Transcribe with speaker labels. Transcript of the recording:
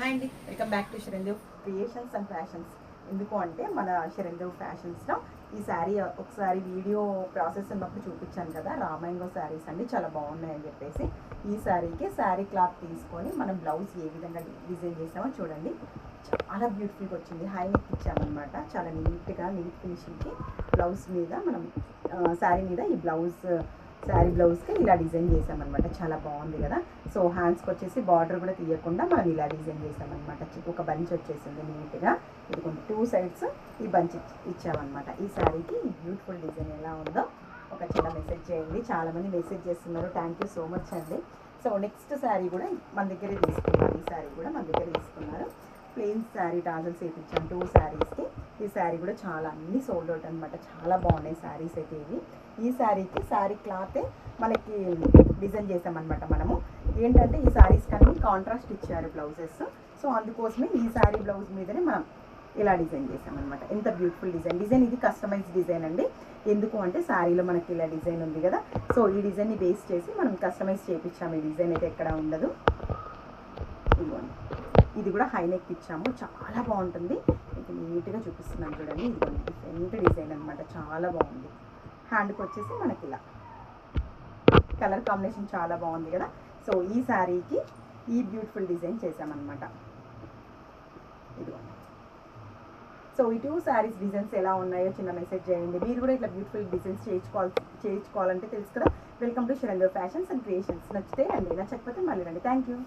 Speaker 1: Hi అండి, welcome back to Sharandev creations and fashions. ఎందుకు అంటే మన శరణ్దేవ్ ఫ్యాషన్స్లో ఈ శారీ ఒకసారి వీడియో ప్రాసెస్ ఉన్నప్పుడు చూపించాను కదా, రామాయంగో శారీస్ అండి, చాలా బాగున్నాయని చెప్పేసి ఈ శారీకి శారీ క్లాత్ తీసుకొని మనం బ్లౌజ్ ఏ విధంగా డిజైన్ చేసామో చూడండి. చాలా బ్యూటిఫుల్గా వచ్చింది. హై నెక్ ఇచ్చామన్నమాట. చాలా నీట్గా నీట్ ఫినిషింగ్కి బ్లౌజ్ మీద మనం శారీ మీద ఈ శారీ బ్లౌజ్కి ఇలా డిజైన్ చేసామన్నమాట. చాలా బాగుంది కదా. సో హ్యాండ్స్కి వచ్చేసి బార్డర్ కూడా తీయకుండా మనం ఇలా డిజైన్ చేసామన్నమాట. ఒక బంచ్ వచ్చేసింది నీట్గా. ఇది కొంచెం 2 సైడ్స్ ఈ బంచ్ ఇచ్చామన్నమాట. ఈ శారీకి ఈ బ్యూటిఫుల్ డిజైన్ ఎలా ఉందో ఒక చిన్న మెసేజ్ చేయండి. చాలామంది మెసేజ్ చేస్తున్నారు. థ్యాంక్ యూ సో మచ్ అండి. సో నెక్స్ట్ శారీ కూడా మన దగ్గరే తీసుకున్నారు. ఈ శారీ కూడా మన దగ్గర తీసుకున్నారు. ప్లెయిన్ శారీ టాజల్స్ వేయించాను 2 శారీస్కి. ఈ శారీ కూడా చాలా అన్ని సోల్డ్ అవుట్ అనమాట. చాలా బాగున్నాయి శారీస్ అయితే ఇవి. ఈ శారీకి శారీ క్లాతే మనకి డిజైన్ చేసామన్నమాట. మనము ఏంటంటే ఈ శారీస్ కానీ కాంట్రాస్ట్ ఇచ్చారు బ్లౌజెస్. సో అందుకోసమే ఈ శారీ బ్లౌజ్ మీదనే మనం ఇలా డిజైన్ చేసామన్నమాట. ఎంత బ్యూటిఫుల్ డిజైన్ ఇది కస్టమైజ్ డిజైన్ అండి. ఎందుకు అంటే శారీలో మనకి ఇలా డిజైన్ ఉంది కదా, సో ఈ డిజైన్ని బేస్ చేసి మనం కస్టమైజ్ చేయించాము. ఈ డిజైన్ అయితే ఎక్కడ ఉండదు. ఇదిగోండి, ఇది కూడా హై నెక్ ఇచ్చాము. చాలా బాగుంటుంది. ఇది నీట్గా చూపిస్తున్నాను చూడండి. ఇది డిఫరెంట్ డిజైన్ అనమాట. చాలా బాగుంది. హ్యాండ్కి వచ్చేసి మనకి ఇలా కలర్ కాంబినేషన్ చాలా బాగుంది కదా. సో ఈ శారీకి ఈ బ్యూటిఫుల్ డిజైన్ చేసామన్నమాట. ఇదిగోండి. సో ఈ 2 శారీస్ డిజైన్స్ ఎలా ఉన్నాయో చిన్న మెసేజ్ చేయండి. మీరు కూడా ఇట్లా బ్యూటిఫుల్ డిజైన్స్ చేయించుకోవాలంటే తెలుసు కదా. Welcome to Sharandev fashions and creations. నచ్చితే రండి, నచ్చకపోతే మళ్ళీ రండి. Thank you.